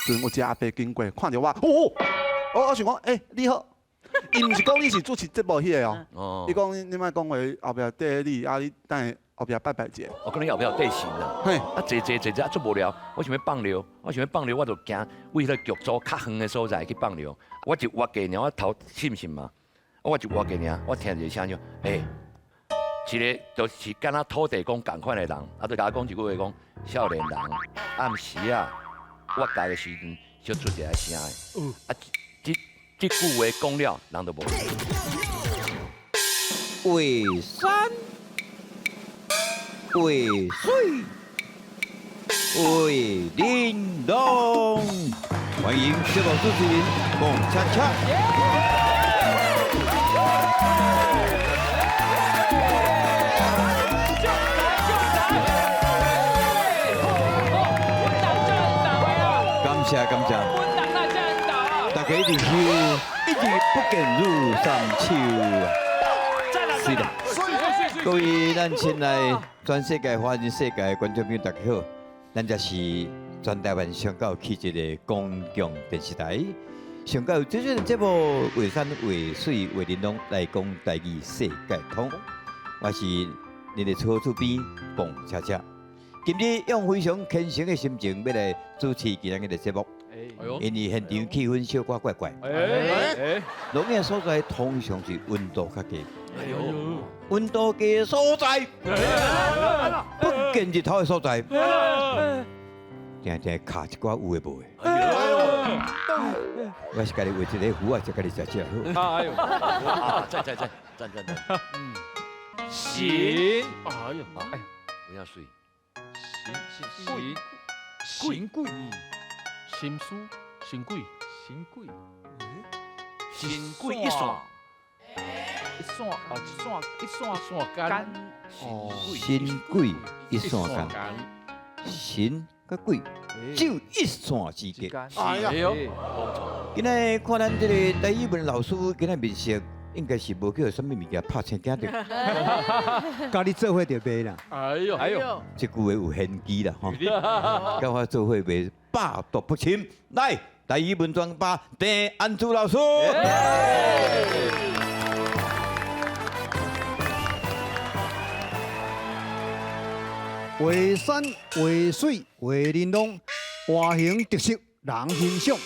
阵有一个阿伯经过，看到我，我想讲，你好，伊毋是讲你是主持节目迄个哦，哦伊讲你莫讲话，后壁缀你，啊你等下后壁拜者。我可能后壁有地形啦。嘿，啊，坐啊，足无聊。我想要放尿，我就行为了剧组较远的所在去放尿。我就挖过尔，我头信唔信嘛？我就挖过尔，我听一个声就，一个就是敢若土地公共款的人，啊，就甲我讲一句话讲，少年人暗时啊，挖家的时阵，小出一个声的。啊，这句话讲了，人都无。为山，为水，为玲珑。欢迎节目主持人孟恰恰。感谢感谢，大家一定是一日不见如山秋啊！是的，各位咱亲爱全世界华人世界的观众朋友，大家好，咱这是全台湾上高气质的公共电视台，上高有最新的节目《为山为水为玲珑》来讲台语世界通，我是你的好主编彭恰恰。今日用非常虔诚的心情要来主持今日的节目，因为现场气氛小可怪怪。录影所在通常是温度较低，温度低的所在，不见日头的所在，定定卡一寡有诶无诶。我是家己画一个符啊，才家己食好。哎呦，赞，行，哎呦，哎，不要水。行贵，心书，行贵，行贵，新贵一线，一线啊，一线干，哦，新贵一线干，新甲贵就一线之间。哎呀今仔看咱这个台语文老师今仔面色，应该是无叫什么物件拍青镜着，甲你做伙就卖啦。哎呦，哎呦，这句话有玄机啦吼。甲我做伙卖百毒不侵。来，台语文专班邓安珠老师。为山为水为玲珑，活形特色人欣赏。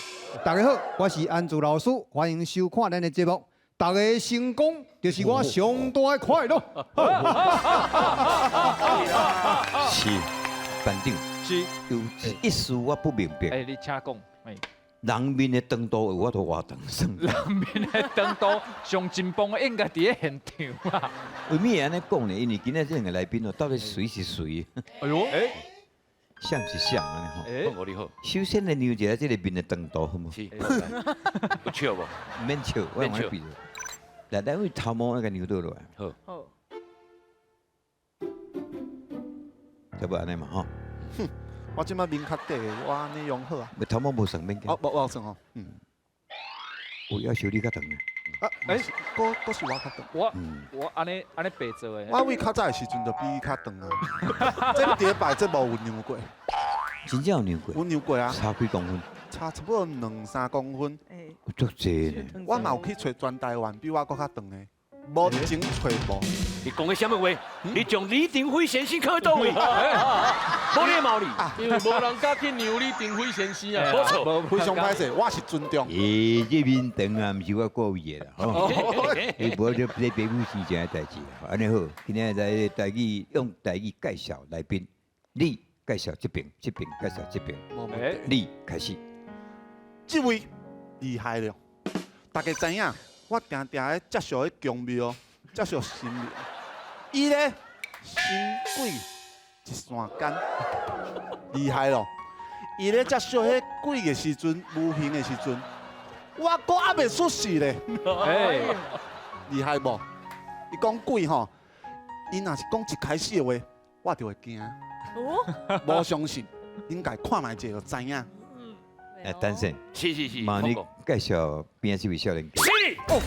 大家好，我是安珠老师，欢迎收看咱的节目。大家成功就是我上大的快乐。是，班长，是，有一事我不明白，哎，你请讲，哎，人面的长度有法度活长算？人面的长度上紧绷的应该伫咧现场啦。为咩安尼讲呢？因为今仔这两个来宾哦，到底谁是谁？哎呦，哎，像是像安尼吼。讲我你好，首先来量一下这个面的长度，好唔好？是，不笑无？免笑，我免笑用比。来，咱为头毛那个牛倒落来，好，差不多安尼嘛吼。我即摆面较短的，我安尼用好啊。咪头毛无算免惊。哦，无算哦，有要求你较长啊。哎，搁是我较长。我安尼白做的，我为较早的时阵就比伊较长啊。这第一摆这无有量过，真正有量过，有量过啊，差几公分？差不多2-3公分。有足济呢。我嘛有去找全台湾比我搁较长的，无前找无。你讲的什么话？你将李登辉先生看到位？无礼貌你，因为无人敢去牛李登辉先生啊，没错。非常歹势，我是尊重。这面长啊，毋是我故意的啦，吼。伊无就咧北部生前的代志。安尼好，今日来台语用台语介绍来宾，你介绍这边，这边介绍这边，你开始。这位厉害了，大家知影，我定定咧接受迄强庙，接受神庙。伊咧新鬼一线干，厉害咯！伊咧接受迄鬼的时阵，无形的时阵，我搁还未出世咧，哎，厉害无？伊讲鬼吼，伊若是讲一开始的话，我就会惊。无相信，应该看卖者就知影。单身，是，麻你介绍边这位少年家？是哦，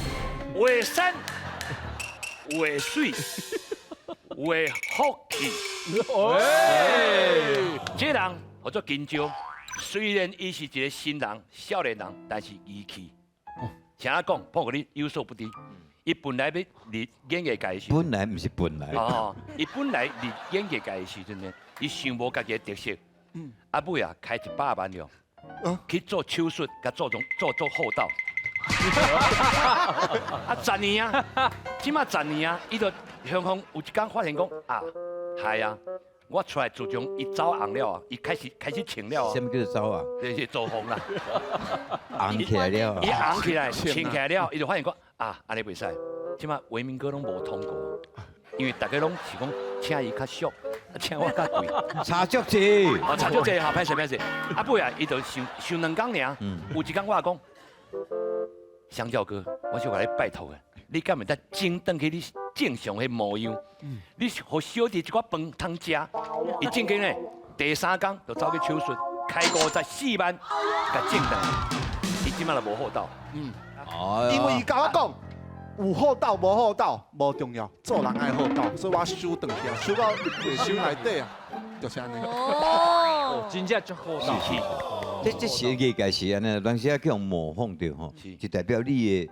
为山为水为福气。这人叫做金蕉，虽然伊是一个新人、少年人，但是义气。听我讲，碰过你有所不知，伊本来要入演艺界时，本来不是本来，哦，伊本来入演艺界的时阵呢，伊想无家己的特色，啊尾啊开100万了，去做手术，甲做后道。啊，10年啊，即马10年啊，伊就向有一天发现讲啊，系啊，我出来自从伊走红了啊，伊开始穿了啊什，么叫做走啊？就是做红啦。红起来了伊啊！红起来，穿起来了，伊就发现讲啊，安尼袂使，即马维明哥拢无通过，因为大家拢是讲请伊较俗，请我较贵，差足济，哦，差足济哈，歹势。啊尾啊，伊就想2工尔，有一天我讲，香蕉哥，我想甲你拜托诶，你敢会当整转去你正常诶模样？你互小弟一寡饭通食，伊正经诶，第3工就走去手术，开54万，甲整转，伊即马就无好到。哦因为伊甲我讲，有好斗无好斗无重要，做人爱好斗，所以我收转去啊，收到内心内底啊，就是安尼。哦，真正足好道。是这是艺界是安尼，当时啊叫人模仿着吼，是就代表你的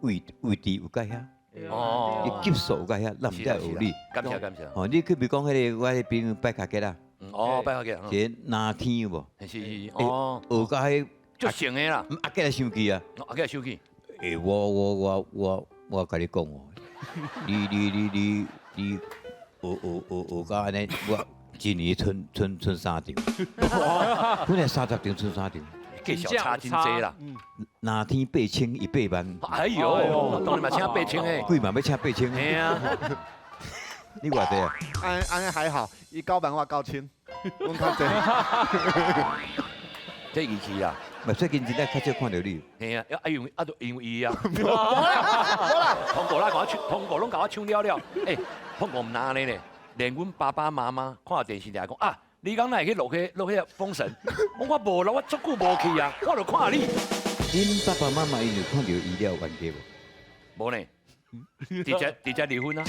位置有介遐，哦你级数有介遐，咱毋才有你。感谢感谢。哦，你去比如讲迄个我迄朋友拜卡吉啦，哦，拜好嘅，一个哪天有无？是哦，学到迄足成的啦，阿吉来生气啊！阿个手机，诶，我甲你讲哦，你学到安尼，我一年剩3场，本来30场剩3场，计小差真济啦。哪天8000、100万，哎呦，当然嘛请8000诶，贵嘛要请8000，嘿啊，你偌济啊？安尼还好，伊9万我9000，阮较济。这义气啦，嘛最近真正较少看到你，嘿啊，就因为伊啊，通过啦，通过拢甲我抢了了，诶，通过毋哪安尼呢？连阮爸爸妈妈看电视台讲啊，你讲哪会去落去封神？我无啦，我足久无去啊，我就看你。恁爸爸妈妈因有看到医疗冤家无？无呢，直接离婚啊！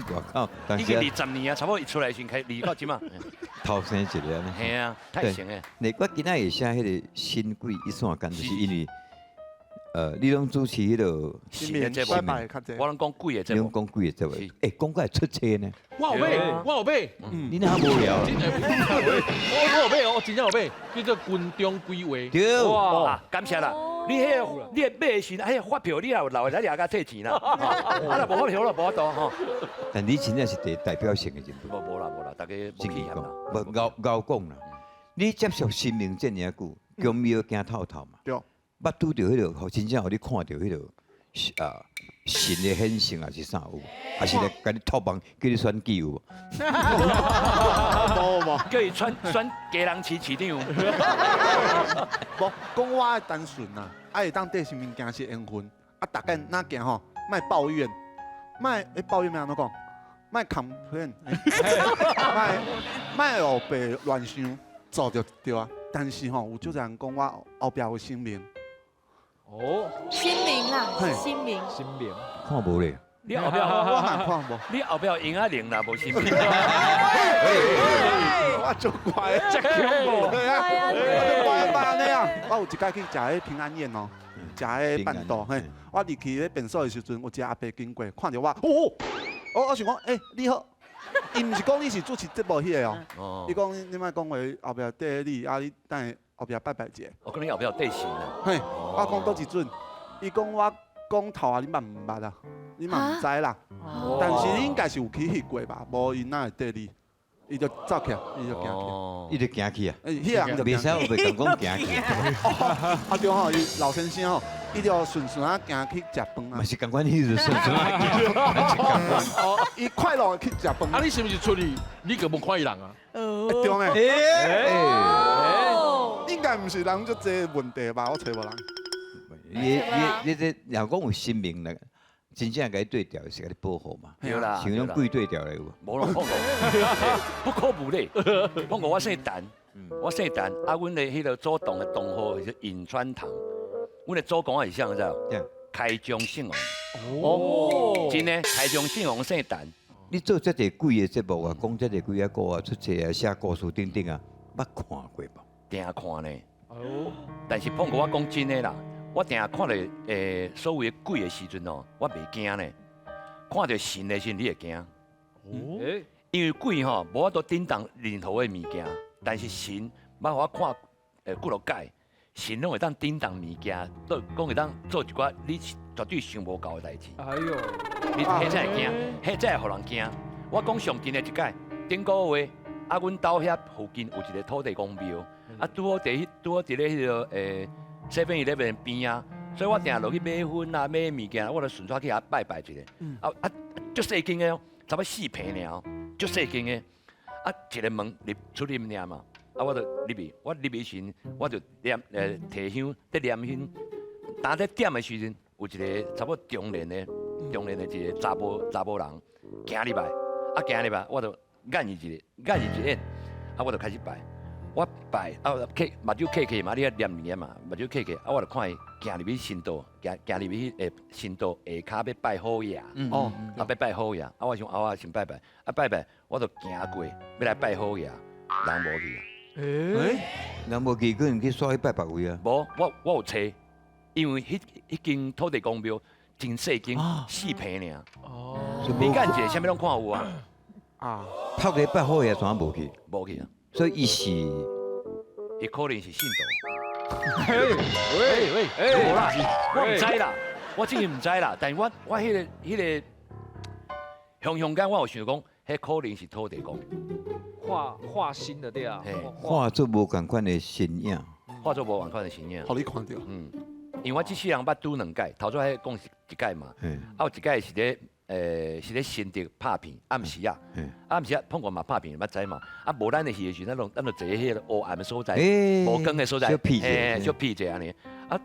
我靠，当已经时啊20年啊，差不多一出来先开离到即嘛。头生一个安尼。嘿啊，太成诶。你我今仔会写迄个新贵一线间，就是因为你拢主持迄个，新民拜拜较济。我拢讲贵诶，你拢讲贵的这位，讲过来出车呢，我有买，我有买，你那无聊。真的，我有买哦，真正有买，叫做军中规划。对，啊，感谢啦。你迄买的时，迄发票你也有留在遐甲摕钱啦。啊，若无发票就无法度吼。但你真正是代表性的人物，无啦，大家无真讲气啦。，无咬讲啦。你接受新民这尔久，姜苗惊透透嘛。对，捌拄着迄个，真正互你看到迄个神的显现还是啥有无？还是来甲你托梦，叫你选举有无？无，叫伊选家人市长。无，讲我的单纯呐，会当缀新物件是缘分，啊，大家哪行吼，莫抱怨，抱怨要安怎讲？莫 complain，莫后白乱想，做就对啊。但是吼，有足多人讲我后壁有生命，哦，新名啦嘿，新名，新名，看无咧，你后壁，我嘛看无，你后壁赢啊零啦，无心病。我足乖，真恐怖。对啊，哎呀我安尼啊，我有一摆去食迄平安宴哦，食迄饭肚，嘿，我入去迄便所的时阵，有一个阿伯经过，看着我，我想讲，你好，伊毋是讲你是主持节目迄个哦，哦伊，讲你莫讲话后壁缀你，啊你等下后壁拜拜者，我讲你后壁有对神啦。嘿，我讲倒一阵，伊讲我讲头啊，你嘛毋捌啊，你嘛毋知啦，但是你应该是有去翕过吧，无伊哪会缀你，伊就走起来，伊就行起来。哦伊就行去啊，迄个人就袂使行去。有袂讲行去，啊对吼，伊老先生吼，伊就顺顺啊行去食饭啊嘛，是共款，伊就顺顺啊行。伊快乐去食饭。啊，你是不是出去？你个无看伊人啊？对诶，哦，应该毋是人足济问题吧？我找无人。你这若讲有新名咧，真正甲你对调是甲你保护嘛，对啦，像种贵对调咧有无？无咯，碰过，不可不咧。碰过我姓陈，我姓陈，啊，阮的迄个祖堂的同号是尹川堂，阮的祖公也是像知道对，开宗姓王，哦，真的开宗姓王姓陈，你做这个贵的节目啊，讲这个贵啊歌啊，出册啊，写故事等等啊，捌看过无？定看呢。哦，但是碰过我讲真的啦，我定看到所谓的鬼的时阵哦，我袂惊呢。看到神的时阵，你会惊。哎，因为鬼吼无法度抵挡任何的物件，但是神，捌我看几落解，神拢会当抵挡物件，都讲会当做一寡你绝对想无到的代志。哎呦，你迄才会惊，迄才会互人惊。我讲上近的一解，顶个月啊，阮兜遐附近有一个土地公庙，啊，拄好伫咧迄个7-11边啊，所以我定落去买粉啊，买物件，我就顺便去遐拜拜一下。足细间的哦，差不多4坪尔哦，足细间的。啊，一个门入出入尔嘛，啊，我就入去，我入去时，我就念提香，在念香，当在点的时阵，有一个差不多中年的一个查甫人行入来，啊行入来，我就眼伊一眼，啊我就开始拜，我拜啊目睭磕嘛，你遐念物件嘛，目睭磕，啊我就看伊行入去神道，行入去神道下骹要拜好爷，哦，啊要拜好爷，啊我想我先拜拜，啊拜拜，我就行过要来拜好爷，人无去啊，人无去，可能去煞去拜别位啊。无我有找，因为迄间土地公庙真细间4坪尔。哦，你干一个啥物拢看有啊？啊，透个拜好嘢，全无去，无去啊，所以伊是伊可能是信徒。喂，无啦，我唔知啦，我真係唔知啦。但是我迄个香港，我有想讲，迄可能是土地公，画新的对啊嘿，画做无共款的身影。化作无万款的形影。互你看到。嗯，因为我这世人捌拄2届，头先迄讲一届嘛，嘿，啊有一届是咧是咧新竹拍片，暗时啊，嘿，暗时啊碰过嘛拍片，捌知嘛，啊无咱的戏的时阵，咱就坐迄个黑暗的所在。诶无光的所在，小屁者嘿小屁者安尼，坐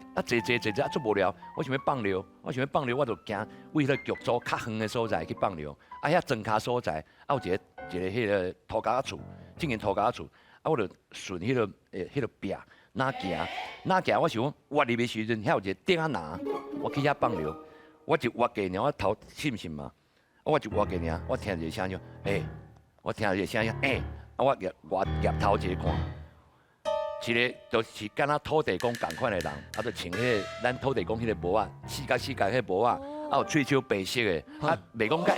啊足无聊，我想要放尿，我就行为迄个剧组较远的所在去放尿，啊遐庄卡所在，啊有一个迄个土家厝，正经土家厝，啊我就顺迄个壁哪行，我想讲挖入的时阵，遐有一个顶仔拿，我去遐放尿，我就挖过尔，我头信唔信嘛？我就挖过尔，我听一个声音，我听一个声音，啊我入头一个看。一个就是敢若土地公共款的人，啊，就穿迄个咱土地公迄个帽啊，四角迄帽啊，啊有喙鬚白色的，啊袂讲介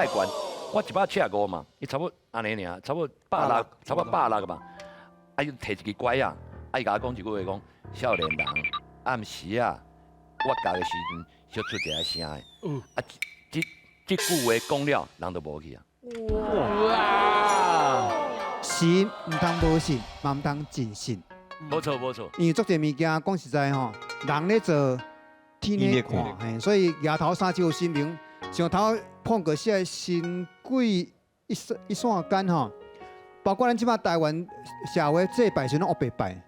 悬，我175嘛，伊差不多安尼尔，差不多160嘛，啊伊摕一支拐啊，啊伊甲我讲一句话讲，少年人暗时啊，我教的时阵小出一个声的，啊这句话讲了，人就无去啊。信唔通无信，嘛唔通真信。无错，因为做这物件，讲实在吼，人咧做，天咧看，嘿，所以额头三只有神明，上头碰过些神鬼一线间吼，包括咱即摆台湾社会祭拜时拢黑白拜，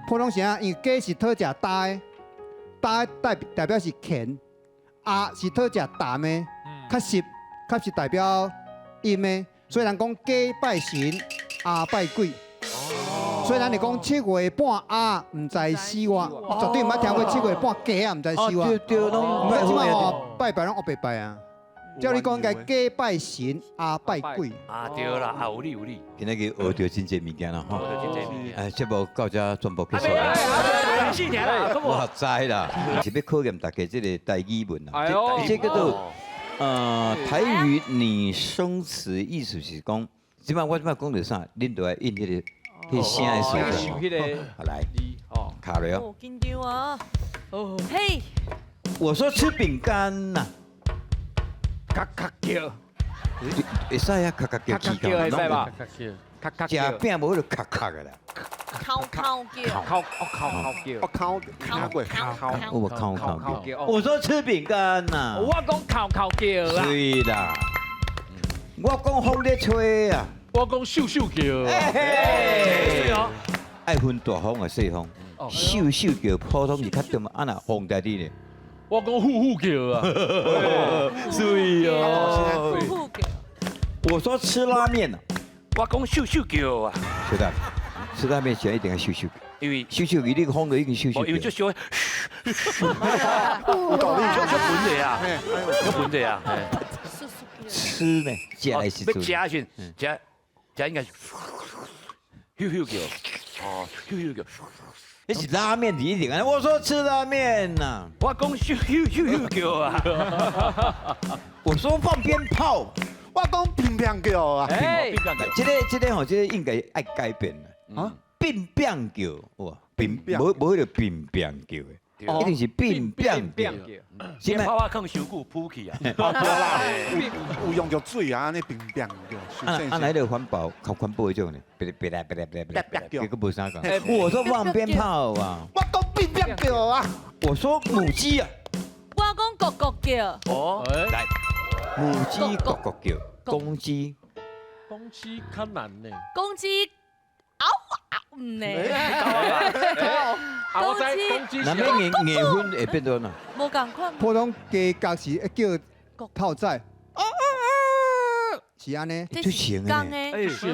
普通啥？因为鸡是讨食大的，大的代表是乾，鸭是讨食淡的，较实代表阴的，所以人讲鸡拜神，鸭拜鬼。所以咱就讲7月半鸭唔知死活，绝对唔捌听过7月半鸡啊唔知死活。对，拢唔係即擺吼拜拜拢黑白拜啊。照你講應該雞拜神，鴨拜鬼。啊对啦，啊有理。今日去學到真濟物件啦吼。我就真正物件。節目到這全部結束啊啦。4年啦，咁我知啦，是要考驗大家這個台語文啦。哎呦，這叫做台語擬聲詞，意思是講，即擺我即擺講到啥，恁就要印迄個。迄聲的時想候，迄個好來，哦，卡了。哦，緊張啊！哦，嘿，我說吃餅乾呐，咔咔叫，會使啊，咔咔叫咔咔叫會使吧？咔咔食叫，餅無迄個咔咔的啦，靠靠叫，靠叫我，靠，聽過。我冇靠靠叫。叫。我說吃餅乾呐，我講靠叫啊，對啦，我講風咧吹啊，我講咻咻叫啊，嘿哦，愛分大風啊細風，咻咻叫普通是較點啊那風大啲咧，我講呼呼叫啊，對呼呼叫，我說吃拉麵呐，我講咻咻叫啊，曉得，吃拉麵前一定要咻咻，因為咻咻佢呢個風就已經咻因為咻叫。就小，有道理，就本地啊，就本地啊，叔叔吃呢，食的时要阵，食时，食应该是咻咻叫，哦，咻咻叫。那是拉面一定啊！我说吃拉面呐，我讲咻咻咻咻叫啊！我说放鞭炮。我讲乒乓叫啊，哎，这个吼，这个应该爱改变啦。啊，乒乓叫哇，乒乒无迄个乒乓叫的，一定是乒乓叫。先把我放伤久扑去啊！对啦，有用着水啊，安尼乒乓叫，来个环保，靠环保迄种呢，别来，叫这个无啥讲。我说放鞭炮啊，我讲乒乓叫啊，我说母鸡啊，我讲咕咕叫，哦，来，母鸡咕咕叫，公鸡公鸡较难呢。公鸡嗷嗷呢，啊，我知公鸡那边硬分会变多哪？无共款。普通鸡角是会叫透早，是安尼。这是公的，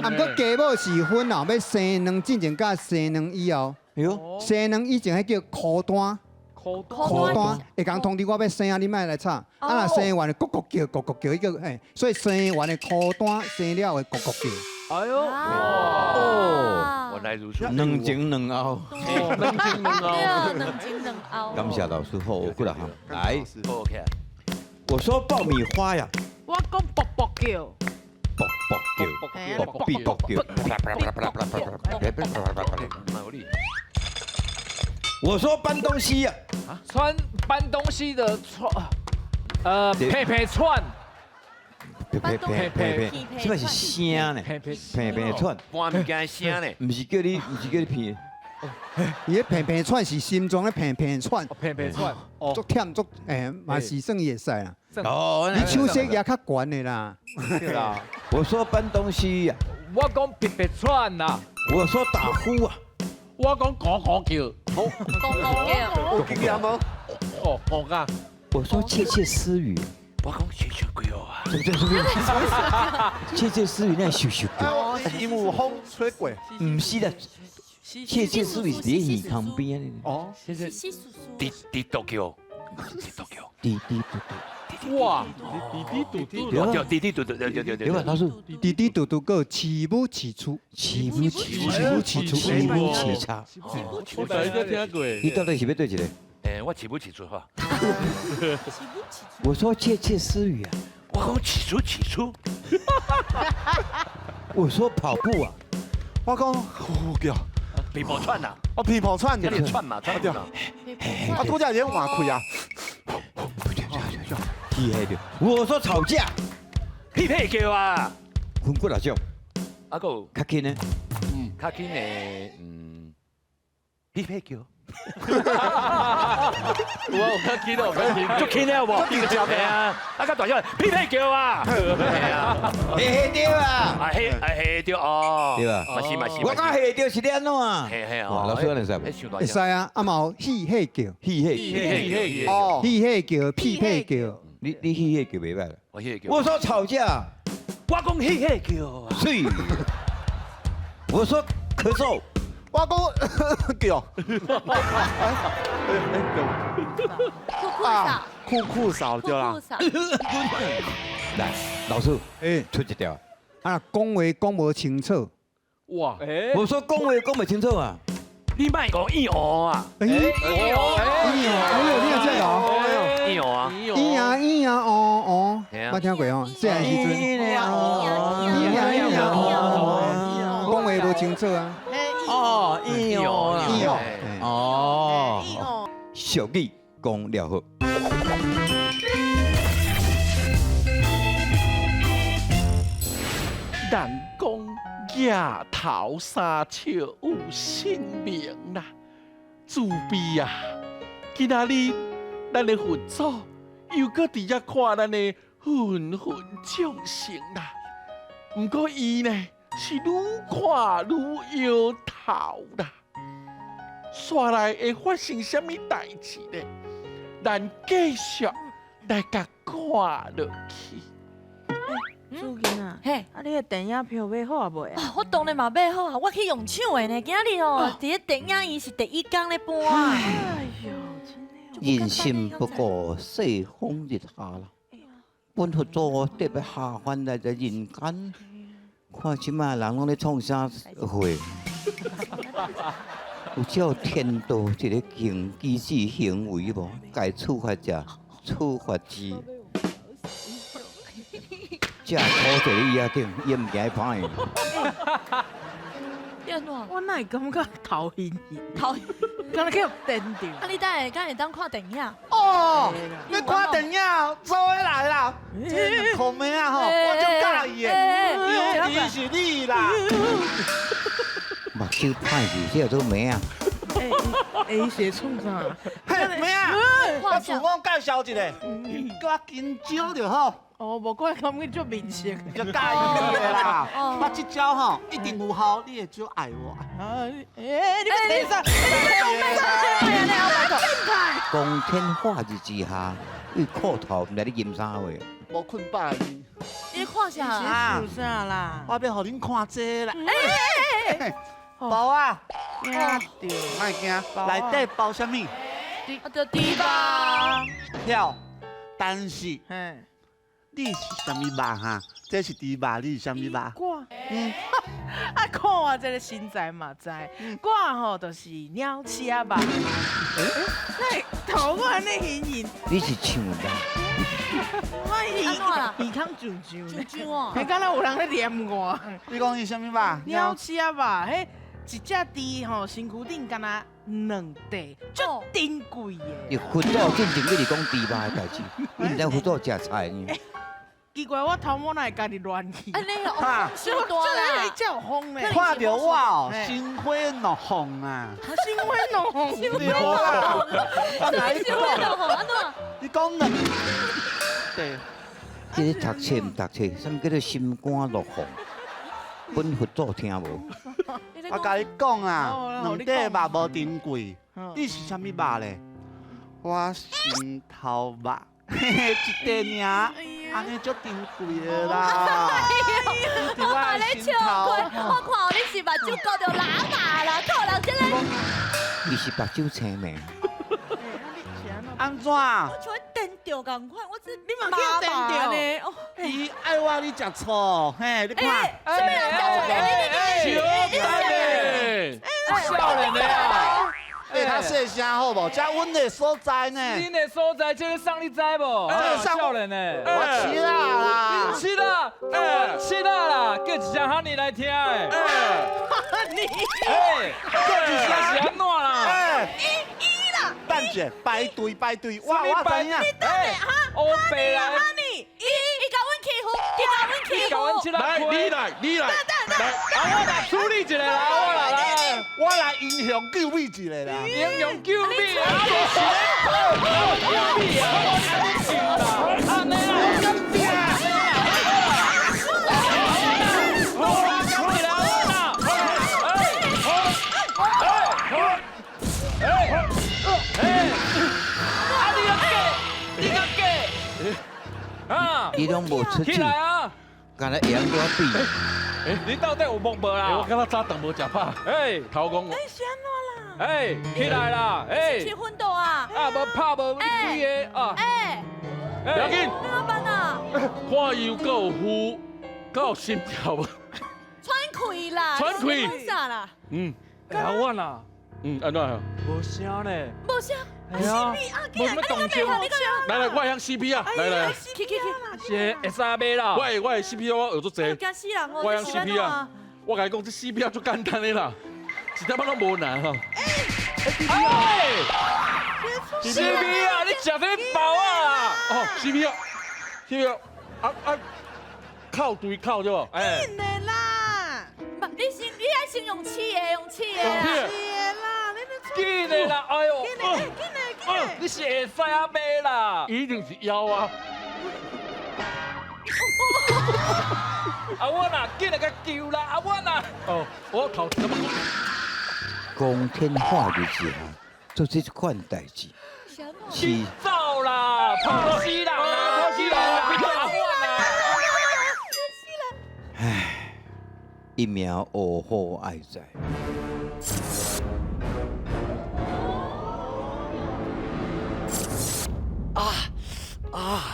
啊，毋过鸡母是分后要生卵之前甲生卵以后，哎呦，生卵以前迄叫苦单，口苦单会讲通知我要生啊，你莫来吵。啊，若生完的咕咕叫，咕咕叫，迄个嘿，所以生完的苦单生了的咕咕叫。哎呦，哦原来如此。两前两后，冷静冷对哦。啊，两斤两后。感谢老师好，过来哈，来， OK，我说爆米花呀，我讲啵啵叫，爆叫，爆比爆叫，蛮有理。我说搬东西呀，穿搬东西的串，佩佩串，这是声呢，佩佩片片串，搬物件声呢？不是叫你片，伊迄片片串是心中的片片串，佩佩串，足忝足嘛是算伊会使啦。哦，你手势也较悬的啦。对啦。我说搬东西呀，我讲佩佩串呐，我说打呼啊，我讲咕咕叫，咕咕叫，有经验无？哦咕啊，我说窃窃私语，我讲谢谢鬼哦啊！这是窃窃私语那咻咻叫，因为有风吹过。不是的，窃窃私语是在你旁边的，哦，这是稀疏疏。滴多叫，滴多叫，滴滴嘟嘟，哇，滴滴嘟嘟，对啊叫滴滴嘟嘟，对吧，老师？滴滴嘟嘟个起舞起出，起舞起起舞起出，起舞起差，我第一个听过。你到底是要对一个？诶，我起不起出哈？我说窃窃私语啊，我讲起出，我说跑步啊，我讲呼叫，乒乓串呐，我乒乓串叫的你串嘛，串嘛。啊，拄则连换开啊，踢黑的。我说吵架，匹配叫啊！分过来种，啊个较轻呢，较紧的，匹配叫，我较紧哦，较紧。足轻了无？系啊，啊较大声，匹配叫啊！系啊，嘿嘿对啊，啊嘿对哦，对吧嘛是，我讲嘿对是安怎啊？嘿嘿哇老师安尼使无会使啊，啊嘛有嘻嘿叫，嘿嘿，嘿哦，嘻嘿叫，屁屁叫，你嘿嘿叫袂歹啦。我嘿叫，我说吵架，我讲嘿嘿叫啊！睡。我说咳嗽，我讲叫，酷嫂，酷嫂对啦酷，嫂，来，老师诶，出一条。啊讲话讲无清楚，哇，我说讲话讲不清楚啊，你莫讲硬哦啊，哎，你有这个哦，硬哦啊，咿呀咿呀哦哦嘿啊，捌听过哦，细汉时阵，咿呀咿呀哦，讲话无清楚啊，哦，硬哦咿哦，哦，俗语讲了好。人讲野头三笑有性命啦，自闭啊！今仔日咱的佛祖又搁伫遐看咱的芸芸众生啦。不过伊呢是愈看愈摇头啦。煞来会发生什么代志呢？咱继续来甲看落去。主囡啊，嘿，啊，你的电影票买好啊未啊？啊，我当然嘛买好啊，我去用抢的呢。今日哦，伫咧电影院是第一天咧播啊。哎呦，真的哦。人心不过世风日下啦。本佛祖特别下凡来在人间，看即马人拢咧创啥货？有照天道一个行机智行为无？该处罚者处罚之。这土坐咧椅仔顶，伊唔惊歹伊。你安怎？我哪会感觉头晕晕，头，敢若去有电着。啊你等下，敢会当看电影？哦，你看电影做回来啦，这个妹啊吼，我就介意的，尤其是你啦。目睭歹去，这叫做咩啊？伊写创啥？嘿，妹啊，我自我介绍一个，叫我金蕉就好。哦，无怪感觉足明显。就介意你的啦，我这招吼一定有效，你会就爱我。你要提啥？光天化日之下，伊裤头唔知你吟啥话。无困饱呢，你看啥？啊写啥啦？我要互恁看这啦。包啊，对，莫惊，内底包什么？我就猪吧。跳，但是嘿，你是什么肉哈？这是猪肉，你是什么肉？我，啊，看我这个身材嘛知，我吼就是鸟鼠肉。那头我安尼圆圆，你是唱的，我安怎啦耳孔上上的，猪哦迄敢若有人咧念我。你讲是什么肉？鸟鼠肉，迄一只猪吼身躯顶敢若两块，足珍贵你的。佛祖进前你是讲猪肉的代志，你唔知佛祖食菜呢？奇怪，我头毛哪会家己乱去？安尼哦，哈，伤大啦。这有风呢，看到我哦，嘿心花怒放啊！心花怒放。对啦，我哪一伤大个？吼，安怎？你讲两，对，这个读册唔读册，什么叫做心肝怒放？本佛祖听无？我甲你讲啊，哦两块肉无珍贵，嗯你是什么肉咧？我心头肉，嘿嘿，一块尔，安尼足珍贵的啦。你伫我我的咧笑心头亏，我看你是目睭高着喇叭啦，靠人这个。伊是目睭青命，安怎？我像电着共款，我这你嘛去有电着呢？哦，伊爱我你食醋，嘿，你看，什么人讲出来？你少年的啊！哎，他细声好无？遮阮的所在呢？恁的所在，这个上你知无？少年的，我吃啦！吃啦，吃啦，叫一声喊你来听的。叫一声是安怎啦？等者排队，我知影。乌白来，伊甲阮欺负，伊甲阮欺负。搞阮吃啦！来，你来，我来处理一个啦，我来，我来英雄救美一个啦！英勇救命啊！救命啊！安尼啦。伊拢无出手，起来啊！干那羊多比，你到底有摸无啦？我刚刚早顿无食饱，哎头讲是安怎啦？哎，起来啦！哎去昏倒啊！啊，无拍无你的啊！哎，不要紧，你老板啊，看伊有够有呼，够有心跳无？喘气啦，喘气你讲啥啦？搞我啦，安怎样？无声咧，无声，哎呀，无什么动静，来，我向 CP 啊，来，去，是会使买啦。我 CP 我有做济，惊死人哦！我向 CP 啊，我甲你讲，这 CP 啊最简单的啦，一点仔拢无难哈。哎，CP 啊，你食什么包啊？哦，CP 啊，靠对靠对无？哎，紧的啦，你爱先用气的，用气的啦。用气的是啦，你咧紧的啦，哎呦，紧的，你是会使啊买啦。一定是腰啊！啊，我呐紧来甲救啦，啊我呐。哦，我头怎么光天化日之下做这款代志，是走啦，怕死人啦，怕死人啦，别啊我啦。唉，一命呜呼哀哉。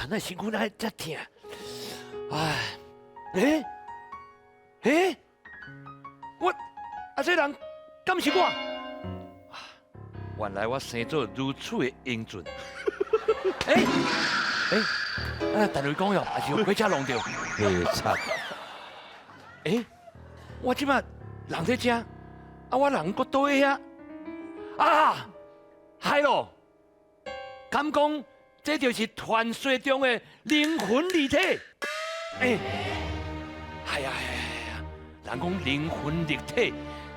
那身躯哪遮疼？我这人敢是我？原来我生做如此的英俊。大雷讲哟，还是有鬼车弄着。黑惨，我即马人在遮，我人搁倒遐。嗨咯！敢讲这就是传说中的灵魂离体？哎呀！人讲灵魂立体，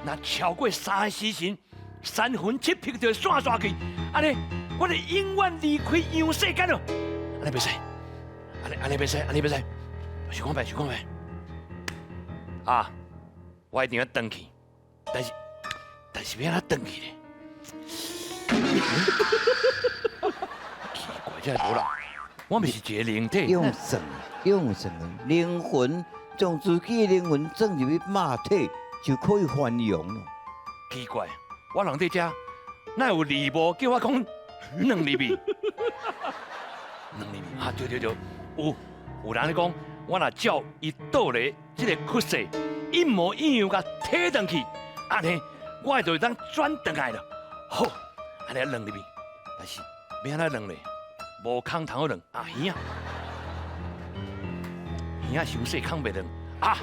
若超过3个时辰，3魂7魄就会散去，安尼我就永远离开阳世间了。安尼袂使，安尼袂使，想看觅。我一定要回去，但是要安怎回去呢？奇怪，这无人，我毋是一个灵体。用神灵魂，将自己的灵魂装入去肉体，就可以还阳了。奇怪，我人在遮，哪有字幕叫我讲2字味？2字味对，有人咧讲，我若照伊倒来这个窟窿，一模一样甲摕转去，安尼我就会当转转来了。好，安尼2字味，但是要安怎2咧？无空通好2耳耳伤细空袂2安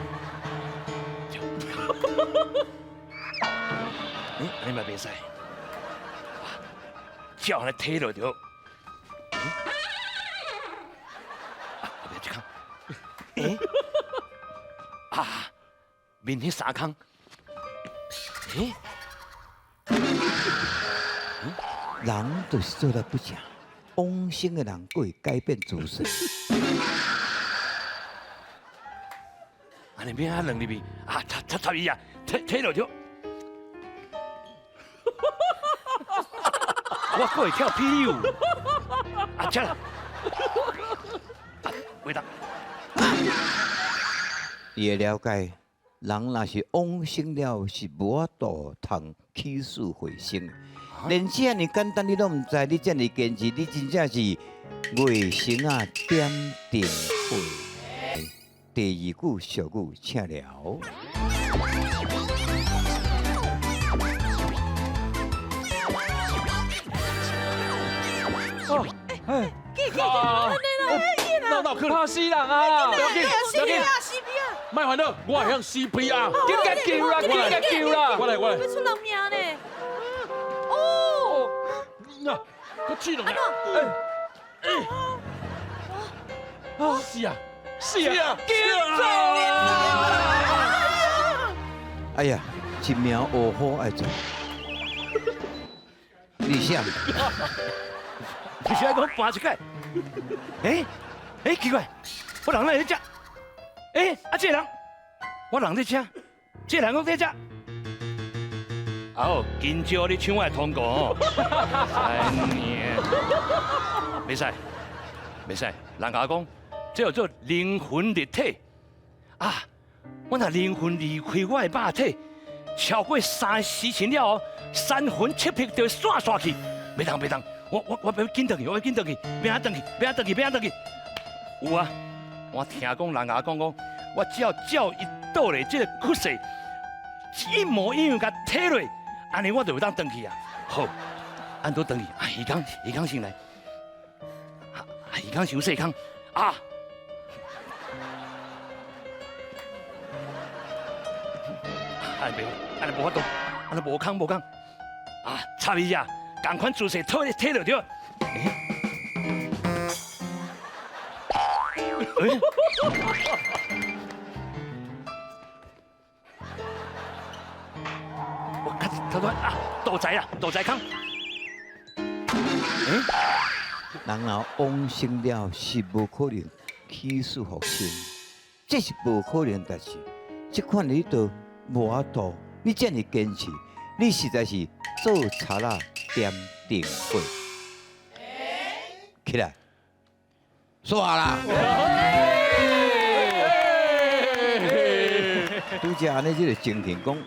尼嘛袂使，照安尼摕落着。后壁一空，面迄3空，人就是做得不正，往生的人会改变自身。安尼变啊2字味插伊啊，摕落着。我可会跳霹雳舞，吃啦，袂当。伊会了解，人若是往生了，是无法度通起死回生。连这样简单你都唔知，你这样坚持，你真正是月神啊点灯火。第2句俗语，请了。闹去拍死人啊！不要紧，卖烦恼，我会向 CPR， 紧甲救啦，紧甲救啦！我来。会出人命呢！哦，那，我去了。是啊，救啊！哎呀，一命呜呼爱做。你想？你是爱讲搬一盖？奇怪，我人在遮。这人，我人在遮，这人搁在遮。今朝你抢我通过哦！袂使，人甲我讲，这叫做灵魂立体。我若灵魂离开我的肉体，超过3时辰了哦，3魂7魄就会散去，袂当。我要紧转去，要安转去。有啊，我听讲人甲我讲，我只要照伊倒来这个窟窿，一模一样甲摕落，安尼我就有当转去啊。好，安怎转去？鱼缸先来，鱼缸伤细空安尼无法度，安尼无空插伊啊！同款姿势摕落着。我看倒仔空。人若往生了，是无可能起死复生，这是无可能的事。这款你都无法度，你这样坚持，你实在是做贼啦点灯火。起来，耍啦！拄则安尼即个精神讲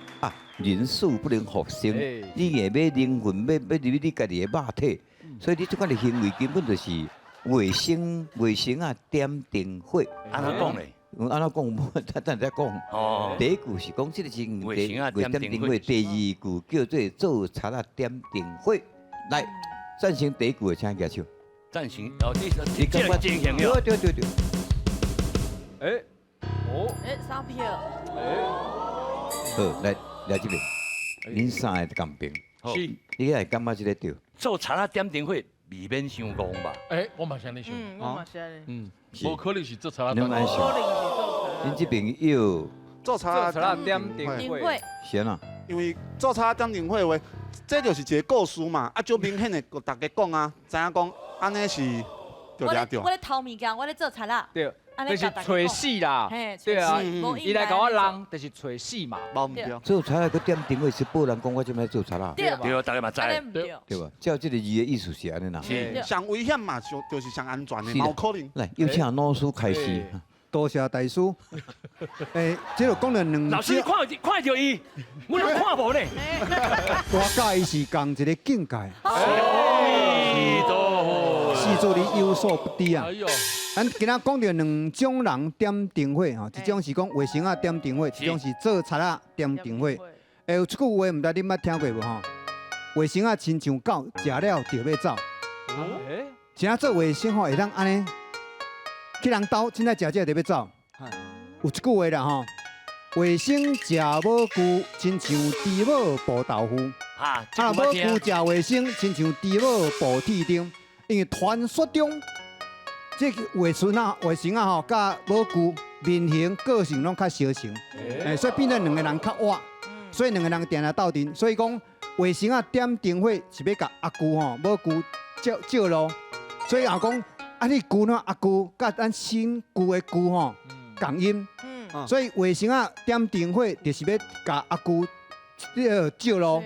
人死不能复生，你硬要灵魂要入去你家己的肉体，所以你这款的行为根本就是卫星啊点灯火，安怎讲嘞？安怎讲？咱再讲。哦，第一句是讲这个是卫星啊点灯火第二句叫做做贼啊点灯火。来，赞成第一句的请举手。赞成，哦，你这个进行了。对。哎，哦，哎，三票。好，来这边，恁三个共评，好，你来感觉这个对？做贼啊点灯火，未免伤戆吧？哎，我嘛想你想，我嘛是安尼，嗯，无可能是做差你们安可想？能是做恁这边有做差做贼点灯会，顶会，谁啊？因为做差点灯会话，这就是一个故事嘛，啊，就明显的，大家讲啊，知影讲，安尼是对抓着我。咧偷物件，我咧做贼啦。对，安尼就是找死啦。嘿，对啊，嗯伊来甲我人，就是找死嘛。冇唔对，做财来个点灯会是报人讲我这边做财啦，对，对，大家嘛知。安尼唔对。对吧？照这个字的意思是安尼啦。是上危险嘛，就是上安全的，是的冇可能。来，有请老师开始。多谢大师。这就讲了两老师，你种，看到伊，我都看无呢。我甲伊是共一个境界，是多。是做你有所不知啊哎。呦，咱今仔讲到两种人点灯会吼，一种是讲卫星啊点灯会，一种是做贼啊点灯会。有一句话唔知你捌听过无吼？卫星啊亲像狗，食了就要走。哎，真做卫星吼会当安尼，去人兜凊彩食这就要走。有一句话啦吼，卫星食母牛，亲像猪母抱豆腐。啊，这啊，句我母牛听。食卫星，亲像猪母抱铁钉。因为传说中，这个卫星啊吼，甲母牛面型、个性拢较相像，所以变成两个人较活，所以两个人定来斗阵。所以讲卫星啊点灯火是要甲阿牛吼母牛照路，所以也讲啊你牛呢阿牛甲咱新牛的牛吼共音，所以卫星啊点灯火就是要甲阿牛照路。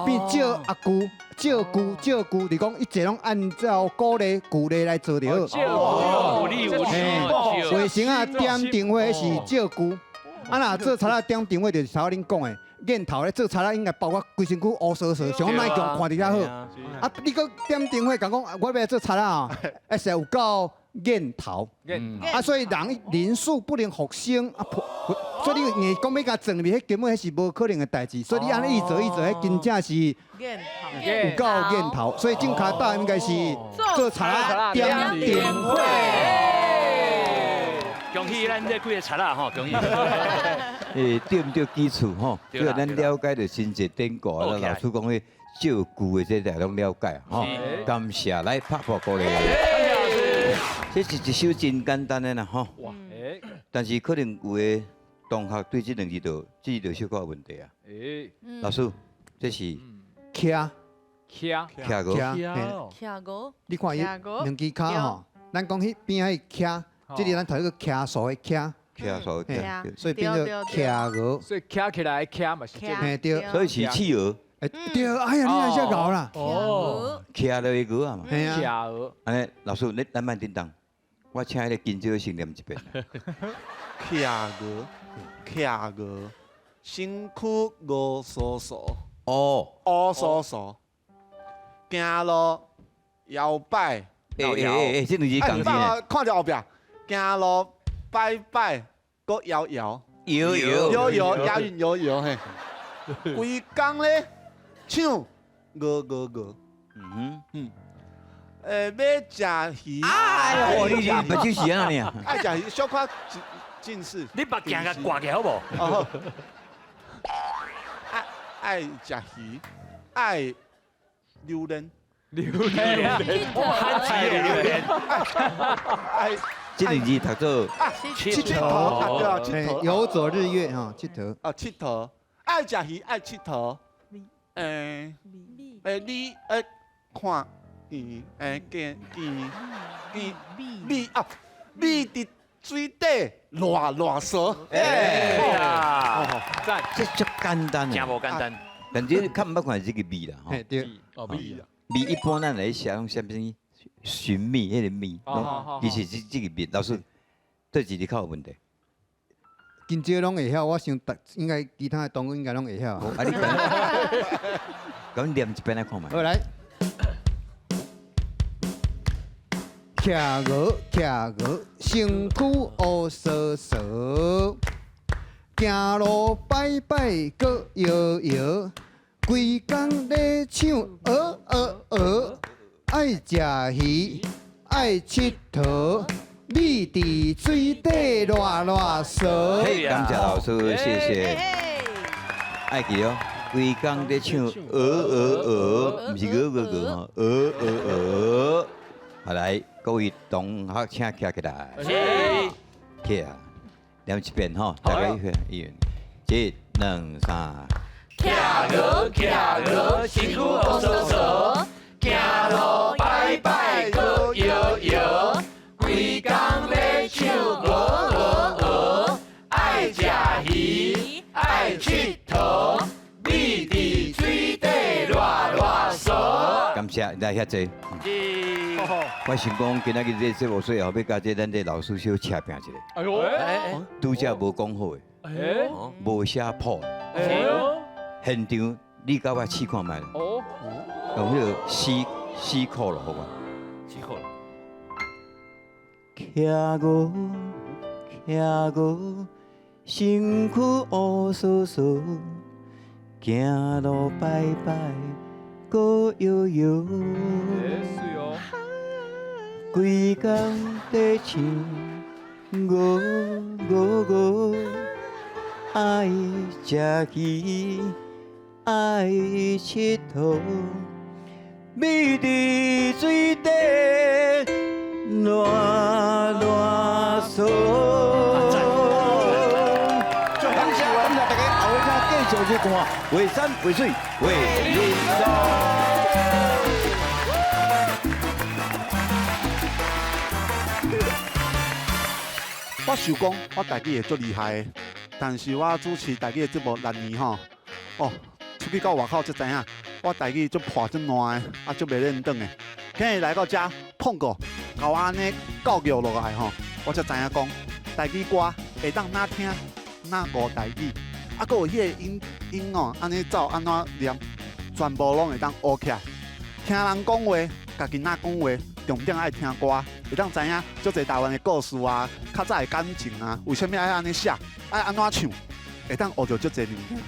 变照阿舅、照舅、照舅，你讲一切拢按照鼓励、鼓励来做就好。有理有理。卫星啊，点灯火是照舅，啊若做贼仔点灯火就是头恁讲的，眼头咧做贼仔应该包括规身躯乌索索，上歹强看得较好。啊，你讲点灯火，讲我要做贼仔啊，还是有够眼头。啊，所以人数不能复生啊，所以你硬讲要甲证明，迄根本迄是无可能的代志。所以你安尼一做，迄真正是有够眼头。所以正确答案应该是做贼仔点灯火。恭喜咱这几个贼仔吼，恭喜！对唔对基础吼？只要咱了解到真实典故，老师讲迄照顾的这大拢了解吼。感谢，来拍拍鼓励。这是一首真简单的啦吼。但是可能有的同学对这两字就小可有问题啊。老师，这是徛徛徛个。徛过，你看伊两支骹吼，咱讲迄边迄徛，这里咱头一个徛数的徛，徛所嘿徛，所以变做徛鹅。所以徛起来徛嘛是这个。嘿对，所以是企鹅，对，哎呀，你若遮搞啦。哦，徛落去鹅啊嘛。嘿啊，徛鹅，安尼，老师，咱慢叮当，我请迄个金蕉先念一遍。徛个，身躯乌索索，哦，乌索索，行路摇摆，这两字讲你真诶，看着后壁，行路摆擺，搁摇摇，摇摇摇，押韵摇摇嘿，规工咧唱鹅，要食鱼，哦，你是目睭是安尼啊？爱食鱼，小可近视。你目镜甲挂起好无？哦，爱食鱼，爱榴莲，汉字的榴莲，爱这两字读做佚佗，对啊，佚嘿佗，游左日月哈，佚佗。啊，佚佗，爱食鱼，爱佚佗，你看见米啊，米伫水底热蛇，赞，这足简单真诶，无简单。但是较毋捌看这个米啦，吼嘿，对，哦，米啊，米一般咱来写用什么寻米，迄个米，其实这个米，老师这几题较有问题。金蕉拢会晓，我想应该其他的动物应该拢会晓。啊，你讲念一遍来看嘛。好来，徛鹅，身躯乌索索，行路摆摆搁摇摇，规工咧唱鹅，爱食鱼，爱佚佗，米伫水底乱踅。嘿感谢老师，谢谢。爱记哦，规工在唱鹅，不是鹅鹅。好来，各位同学请站起来。起啊，念一遍吼，大家一遍。1、2、3。徛鹅，身躯乌索索，行路摆摆搁摇摇，规工咧唱鹅，爱食鱼，爱佚佗，米伫水底乱踅。感谢来遐济。我想讲，今仔日这节目最后要甲这咱这老师小扯平一下。哎呦，拄则无讲好的，无写谱的，哎呦，现场你甲我试看卖，哦，用迄个死口了，好吧？辛苦了。徛鹅，身躯乌索索，行路摆摆，搁摇摇。水哦，规工在唱鹅，爱食鱼，爱佚佗，米伫水底乱踅。感谢大家，后日继续去看画山画水画林东。我想讲，我台语会足厉害的，但是我主持台语的节目6年吼，哦，出去到外口才知影，我台语足破足烂的，啊足袂认真的。今日来到遮碰过，甲我安尼教育落来吼，我才知影讲台语歌会当哪听哪学台语，啊，佮有迄个音哦，安尼走安怎念，全部拢会当学起来。听人讲话，家己哪讲话，重点爱听歌。会当知影足侪台湾的故事啊，较早的感情啊，为什么爱安尼写，爱安怎唱，会当学着足侪物件。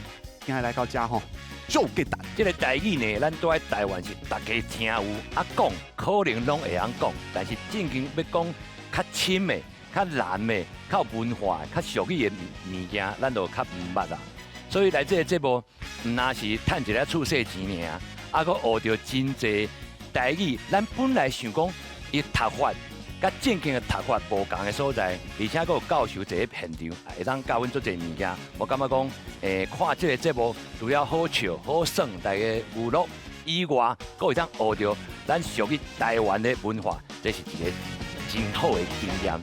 今日来到遮吼，足简单。这个台语呢，咱住在台湾是大家听有，啊讲可能拢会晓讲，但是正经要讲较深的、较难的、较有文化的、较俗语的物件，咱就较唔捌啦。所以来这个节目，唔单是赚一个厝世钱尔，啊，佮学着真侪台语。咱本来想讲，伊读法。甲正经的读法无共的所在，而且佫有教授坐喺现场，会当教阮做侪物件。我感觉讲，看这个节目，除了好笑、好耍，大家娱乐以外，佫会当学着咱属于台湾的文化，这是一个真好的经验。